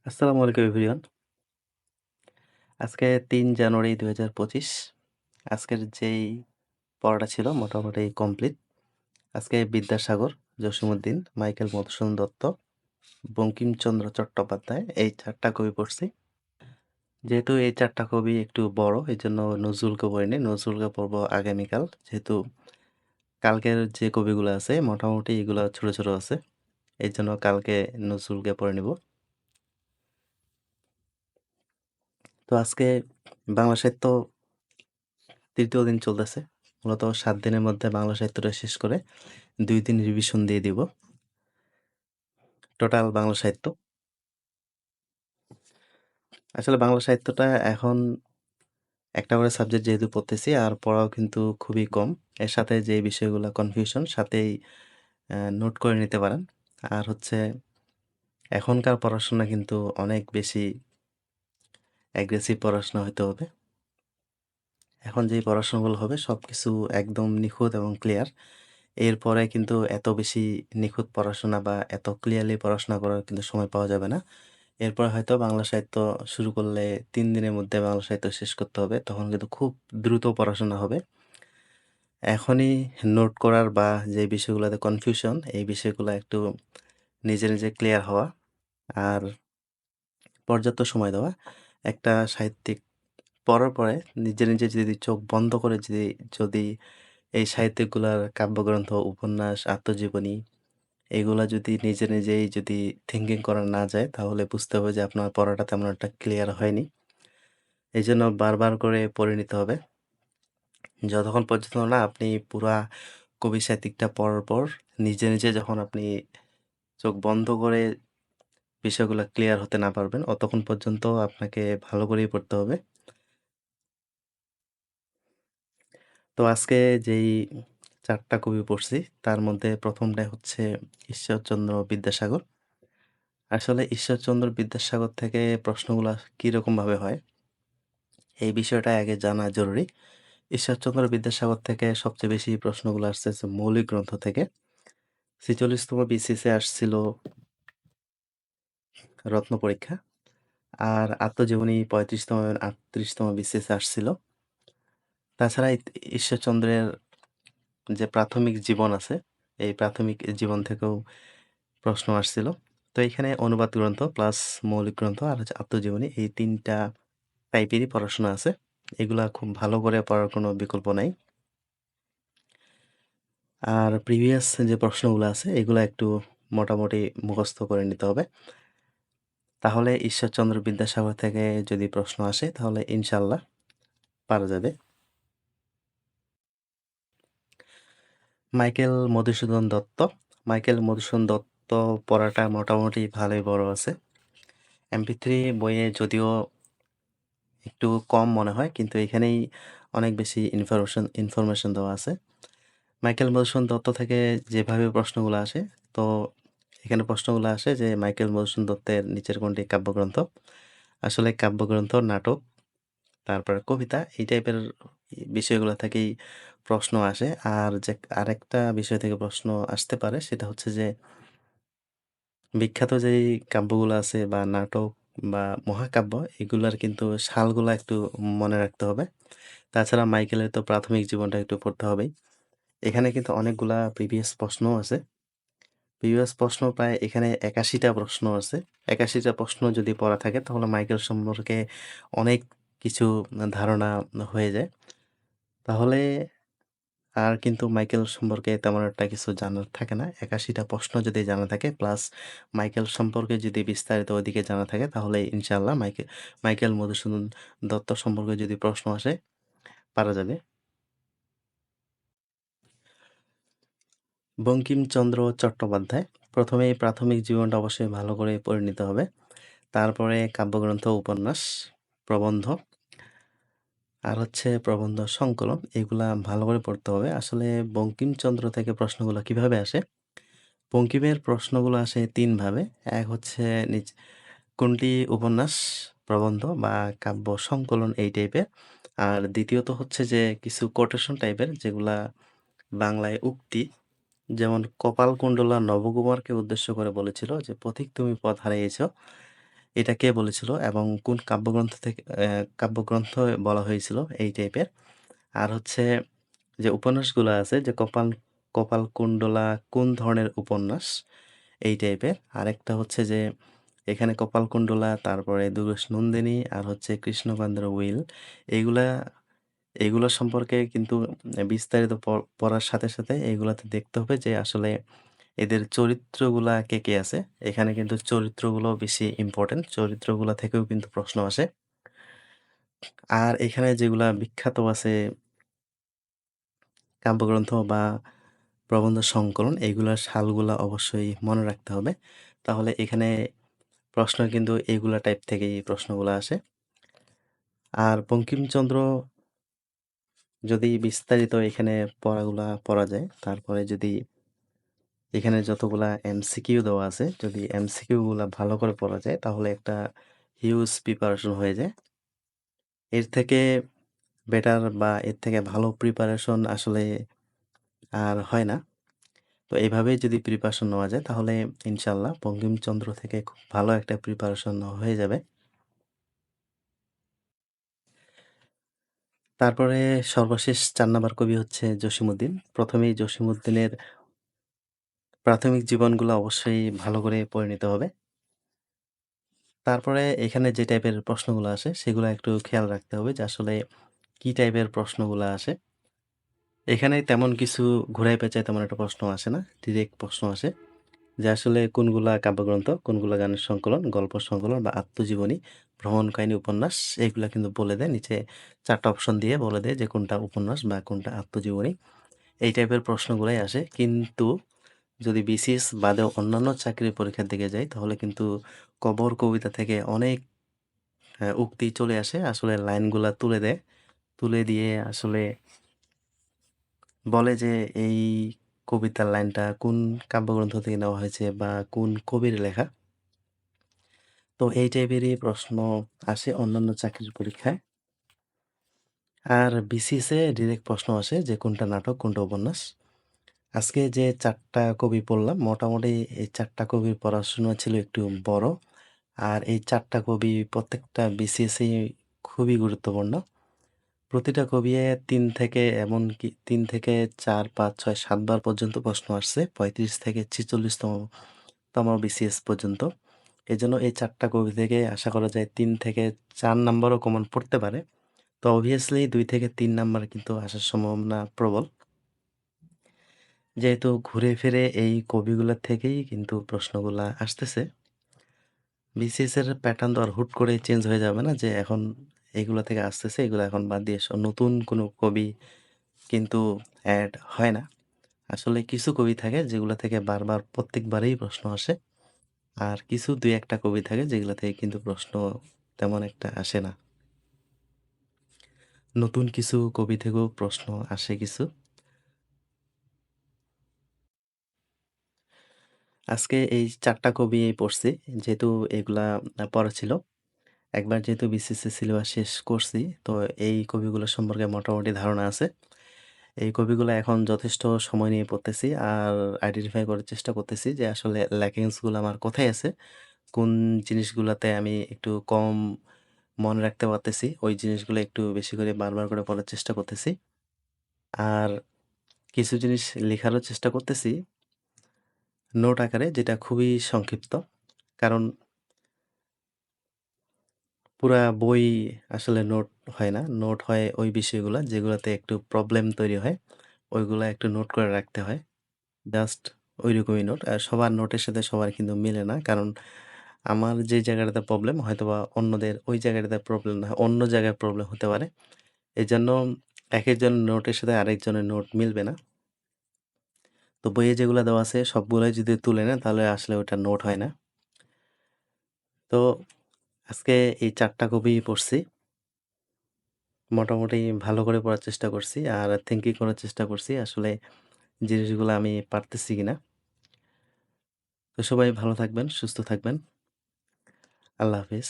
আসসালামু আলাইকুম এভরিওয়ান। আজকে ৩ জানুয়ারি ২০২৫। আজকের যেই পড়াটা ছিল মোটামুটি কমপ্লিট। আজকে বিদ্যাসাগর, জসীমউদ্দিন, মাইকেল মধুসূদন দত্ত, বঙ্কিমচন্দ্র চট্টোপাধ্যায় এই ৪ টা কবি পড়ছি। যেহেতু এই ৪ টা কবি একটু বড় এজন্য নজরুলকে পড়িনি। নজরুলকে পড়ব আগামীকাল। যেহেতু কালকের যে কবিগুলো আছে মোটামুটি এগুলা ছোট, ছোট আছে। এজন্য কালকে নজরুলকে পড়ে নিব। তো আজকে বাংলা সাহিত্য ৩য় দিন চলতেছে। মূলত ৭ দিনের মধ্যে বাংলা সাহিত্যটা শেষ করে ২ দিন রিভিশন দিয়ে দিব। টোটাল বাংলা সাহিত্য। আসলে বাংলা সাহিত্যটা এখন একটা করে সাবজেক্ট যেহেতু পড়তেছি আর পড়াও কিন্তু খুবই কম। এর সাথে যে বিষয়গুলা কনফিউশন সাথেই নোট করে নিতে পারেন। আর হচ্ছে এখনকার পড়াশোনা কিন্তু অনেক বেশি অ্যাগ্রেসিভ পড়াশোনা হইতে হবে। এখন যেই পড়াশোনাগুলো হবে সবকিছু একদম নিখুঁত এবং ক্লিয়ার। এরপরে কিন্তু এত বেশি নিখুঁত পড়াশোনা বা এত ক্লিয়ারলি পড়াশোনা করার কিন্তু সময় পাওয়া যাবে না। এরপর হয়তো বাংলা সাহিত্য শুরু করলে ৩ দিনের মধ্যে বাংলা সাহিত্য শেষ করতে হবে। তখন কিন্তু খুব দ্রুত পড়াশোনা হবে। এখনই নোট করার বা যে বিষয়গুলোতে কনফিউশন, এই বিষয়গুলো একটু নিজে, নিজে ক্লিয়ার হওয়া আর পর্যাপ্ত সময় দেওয়া। একটা সাহিত্যিক পড়ার পরে নিজে, নিজে যদি চোখ বন্ধ করে যদি এই সাহিত্যিকগুলার কাব্যগ্রন্থ, উপন্যাস, আত্মজীবনী এগুলা যদি নিজে, নিজেই যদি থিংকিং করা না যায় তাহলে বুঝতে হবে যে আপনার পড়াটা তেমন একটা ক্লিয়ার হয়নি। এজন্য বারবার করে পড়ে নিতে হবে। যতক্ষণ পর্যন্ত না আপনি পুরা কবি সাহিত্যিকটা পড়ার পর নিজে, নিজে যখন আপনি চোখ বন্ধ করে বিষয়গুলা ক্লিয়ার হতে না পারবেন, অতক্ষণ পর্যন্ত আপনাকে ভালো করেই পড়তে হবে। তো আজকে যেই ৪ টা কবি পড়ছি, তার মধ্যে ১ম টাই হচ্ছে ঈশ্বরচন্দ্র বিদ্যাসাগর। আসলে ঈশ্বরচন্দ্র বিদ্যাসাগর থেকে প্রশ্নগুলা কিরকমভাবে হয়, এই বিষয়টা আগে জানা জরুরি। ঈশ্বরচন্দ্র বিদ্যাসাগর থেকে সবচেয়ে বেশি প্রশ্নগুলো আসছে হচ্ছে মৌলিক গ্রন্থ থেকে। ৪৬তম বিসিএসে আসছিল রত্ন পরীক্ষা। আর আত্মজীবনী ৩৫তম এবং ৩৮তম বিসিএসে আসছিল। তাছাড়া ঈশ্বরচন্দ্রের যে প্রাথমিক জীবন আছে, এই প্রাথমিক জীবন থেকেও প্রশ্ন আসছিল। তো এখানে অনুবাদ গ্রন্থ প্লাস মৌলিক গ্রন্থ আর হচ্ছে আত্মজীবনী এই ৩ টা টাইপেরই পড়াশোনা আছে। এগুলা খুব ভালো করে পড়ার কোনো বিকল্প নাই। আর প্রিভিয়াস যে প্রশ্নগুলো আছে এগুলা একটু মোটামুটি মুখস্থ করে নিতে হবে। তাহলে ঈশ্বরচন্দ্র বিদ্যাসাগর থেকে যদি প্রশ্ন আসে তাহলে ইনশাআল্লাহ পারা যাবে। মাইকেল মধুসূদন দত্ত। মাইকেল মধুসূদন দত্ত পড়াটা মোটামুটি ভালোই বড় আছে। MP3 বইয়ে যদিও একটু কম মনে হয় কিন্তু এখানেই অনেক বেশি ইনফরমেশন দেওয়া আছে। মাইকেল মধুসূদন দত্ত থেকে যেভাবে প্রশ্নগুলো আসে, তো এখানে প্রশ্নগুলো আসে যে মাইকেল মধুসূদন দত্তের নিচের কোনটি কাব্যগ্রন্থ? আসলে কাব্যগ্রন্থ, নাটক, তারপরে কবিতা এই টাইপের বিষয়গুলো থেকেই প্রশ্ন আসে। আর যে আরেকটা বিষয় থেকে প্রশ্ন আসতে পারে সেটা হচ্ছে যে বিখ্যাত যেই কাব্যগুলো আছে বা নাটক বা মহাকাব্য এগুলার কিন্তু সালগুলা একটু মনে রাখতে হবে। তাছাড়া মাইকেলের তো প্রাথমিক জীবনটা একটু পড়তে হবেই। এখানে কিন্তু অনেকগুলা প্রিভিয়াস প্রশ্নও আছে। প্রিভিয়াস প্রশ্ন প্রায় এখানে ৮১ টা প্রশ্ন আছে। ৮১ টা প্রশ্ন যদি পড়া থাকে তাহলে মাইকেল সম্পর্কে অনেক কিছু ধারণা হয়ে যায়। তাহলে আর কিন্তু মাইকেল সম্পর্কে তেমন একটা কিছু জানার থাকে না। ৮১ টা প্রশ্ন যদি জানা থাকে প্লাস মাইকেল সম্পর্কে যদি বিস্তারিত ওদিকে জানা থাকে তাহলে ইনশাআল্লাহ মাইকেল মধুসূদন দত্ত সম্পর্কে যদি প্রশ্ন আসে পারা যাবে। বঙ্কিমচন্দ্র চট্টোপাধ্যায়। ১ম এই প্রাথমিক জীবনটা অবশ্যই ভালো করে পড়ে নিতে হবে। তারপরে কাব্যগ্রন্থ, উপন্যাস, প্রবন্ধ আর হচ্ছে প্রবন্ধ সংকলন এগুলা ভালো করে পড়তে হবে। আসলে বঙ্কিমচন্দ্র থেকে প্রশ্নগুলো কিভাবে আসে? বঙ্কিমের প্রশ্নগুলো আসে ৩ ভাবে। এক হচ্ছে কোনটি উপন্যাস, প্রবন্ধ বা কাব্য সংকলন এই টাইপের। আর দ্বিতীয়ত হচ্ছে যে কিছু কোটেশন টাইপের যেগুলা বাংলায় উক্তি যেমন কপালকুণ্ডলা নবকুমারকে উদ্দেশ্য করে বলেছিল যে, "পথিক তুমি পথ হারিয়েছ।" এটা কে বলেছিল এবং কোন কাব্যগ্রন্থ থেকে কাব্যগ্রন্থ বলা হয়েছিল এই টাইপের। আর হচ্ছে যে উপন্যাসগুলা আছে যে কপালকুণ্ডলা কোন ধরনের উপন্যাস? এই টাইপের। আরেকটা হচ্ছে যে এখানে কপালকুণ্ডলা, তারপরে দুর্গেশ নন্দিনী আর হচ্ছে কৃষ্ণকান্তের উইল এইগুলা এইগুলা সম্পর্কে কিন্তু বিস্তারিত পড়ার সাথে, সাথে এগুলাতে দেখতে হবে যে আসলে এদের চরিত্রগুলা কে আছে। এখানে কিন্তু চরিত্রগুলো বেশি ইম্পোর্টেন্ট। চরিত্রগুলা থেকেও কিন্তু প্রশ্ন আসে। আর এখানে যেগুলা বিখ্যাত আছে কাব্যগ্রন্থ বা প্রবন্ধ সংকলন এগুলার সালগুলা অবশ্যই মনে রাখতে হবে। তাহলে এখানে প্রশ্ন কিন্তু এগুলা টাইপ থেকেই প্রশ্নগুলা আসে। আর বঙ্কিমচন্দ্র যদি বিস্তারিত এখানে পড়া যায়, তারপরে যদি এখানে যতগুলা এমসিকিউ দেওয়া আছে, যদি এমসিকিউ গুলা ভালো করে পড়া যায় তাহলে একটা হিউজ প্রিপারেশন হয়ে যায়। এর থেকে বেটার বা এর থেকে ভালো প্রিপারেশন আসলে আর হয় না। তো এভাবেই যদি প্রিপারেশন নেওয়া যায় তাহলে ইনশাআল্লাহ বঙ্কিমচন্দ্র থেকে খুব ভালো একটা প্রিপারেশন হয়ে যাবে। তারপরে সর্বশেষ ৪ নাম্বার কবি হচ্ছে জসীমউদ্দীন। ১ম এই জসীমউদ্দীনের প্রাথমিক জীবনগুলো অবশ্যই ভালো করে পড়ে নিতে হবে। তারপরে এখানে যে টাইপের প্রশ্নগুলো আসে সেগুলা একটু খেয়াল রাখতে হবে যে আসলে কি টাইপের প্রশ্নগুলা আসে। এখানে তেমন কিছু ঘুরায় পেঁচায় তেমন একটা প্রশ্ন আসে না। ডিরেক্ট প্রশ্ন আসে যে আসলে কোনগুলা কাব্যগ্রন্থ, কোনগুলা গানের সংকলন, গল্প সংকলন বা আত্মজীবনী, ভ্রমণ কাহিনী, উপন্যাস এগুলা কিন্তু বলে দেয়। নিচে ৪ টা অপশন দিয়ে বলে দেয় যে কোনটা উপন্যাস বা কোনটা আত্মজীবনী। এই টাইপের প্রশ্নগুলাই আসে। কিন্তু যদি বিসিএস বাদেও অন্যান্য চাকরির পরীক্ষার দিকে যাই তাহলে কিন্তু কবিতা থেকে অনেক উক্তি চলে আসে। আসলে লাইনগুলা তুলে দেয়। তুলে দিয়ে আসলে বলে যে এই কবিতার লাইনটা কোন কাব্যগ্রন্থ থেকে নেওয়া হয়েছে বা কোন কবির লেখা। তো এই টাইপেরই প্রশ্ন আসে অন্যান্য চাকরির পরীক্ষায়। আর বিসিএস এ ডিরেক্ট প্রশ্ন আসে যে কোনটা নাটক, কোনটা উপন্যাস। আজকে যে ৪ টা কবি পড়লাম মোটামুটি এই ৪ টা কবির পড়াশোনা ছিল একটু বড়। আর এই ৪ টা কবি প্রত্যেকটা বিসিএসই খুবই গুরুত্বপূর্ণ। প্রতিটা কবিয়ে ৩ থেকে এমনকি ৩ থেকে ৪, ৫, ৬, ৭ বার পর্যন্ত প্রশ্ন আসছে। ৩৫ থেকে ৪৬তম বিসিএস পর্যন্ত। এজন্য এই ৪ টা কবি থেকে আশা করা যায় ৩ থেকে ৪ নাম্বারও কমন পড়তে পারে। তো obviously ২ থেকে ৩ নাম্বার কিন্তু আসার সম্ভাবনা প্রবল। যেহেতু ঘুরে ফিরে এই কবিগুলা থেকেই কিন্তু প্রশ্নগুলা আসতেছে। বিসিএস এর প্যাটার্ন তো আর হুট করে চেঞ্জ হয়ে যাবে না যে এখন এগুলা থেকে আসতেছে, এগুলা এখন বাদ দিয়ে নতুন কোনো কবি কিন্তু এড হয় না। আসলে কিছু কবি থাকে যেগুলা থেকে বারবার প্রত্যেকবারেই প্রশ্ন আসে। আর কিছু ২-১ টা কবি থাকে যেগুলা থেকে কিন্তু প্রশ্ন তেমন একটা আসে না। নতুন কিছু কবি থেকেও প্রশ্ন আসে কিছু। আজকে এই ৪ টা কবি পড়ছি। যেহেতু এগুলা পড়া ছিল। একবার যেহেতু বিসিএস সিলেবাস শেষ করছি, তো এই কবিগুলো সম্পর্কে মোটামুটি ধারণা আছে। এই কবিগুলা এখন যথেষ্ট সময় নিয়ে পড়তেছি আর আইডেন্টিফাই করার চেষ্টা করতেছি যে আসলে ল্যাকিংস গুলো আমার কোথায় আছে। কোন জিনিসগুলাতে আমি একটু কম মনে রাখতে পারতেছি। ওই জিনিসগুলো একটু বেশি করে বারবার করে পড়ার চেষ্টা করতেছি। আর কিছু জিনিস লেখারও চেষ্টা করতেছি নোট আকারে যেটা খুবই সংক্ষিপ্ত। কারণ পুরা বই আসলে নোট হয় না। নোট হয় ওই বিষয়গুলা যেগুলাতে একটু প্রবলেম তৈরি হয়। ওইগুলা একটু নোট করে রাখতে হয়। জাস্ট ঐরকমই নোট। আর সবার নোটের সাথে সবার কিন্তু মিলে না। কারণ আমার যে জায়গাটাতে প্রবলেম হয়তোবা অন্যদের ওই জায়গাটাতে প্রবলেম না, অন্য জায়গায় প্রবলেম হতে পারে। এজন্য একেকজনের নোটের সাথে আরেকজনের নোট মিলবে না। তো বইয়ে যেগুলা দেওয়া আছে সবগুলাই যদি তুলে নেন তাহলে আসলে ওটা নোট হয় না। তো আজকে এই ৪ টা কবি পড়ছি। মোটামুটি ভালো করে পড়ার চেষ্টা করছি। আর থিংকিং করার চেষ্টা করছি আসলে জিনিসগুলা আমি পারতেছি কিনা। তো সবাই ভালো থাকবেন, সুস্থ থাকবেন। আল্লাহ হাফেজ।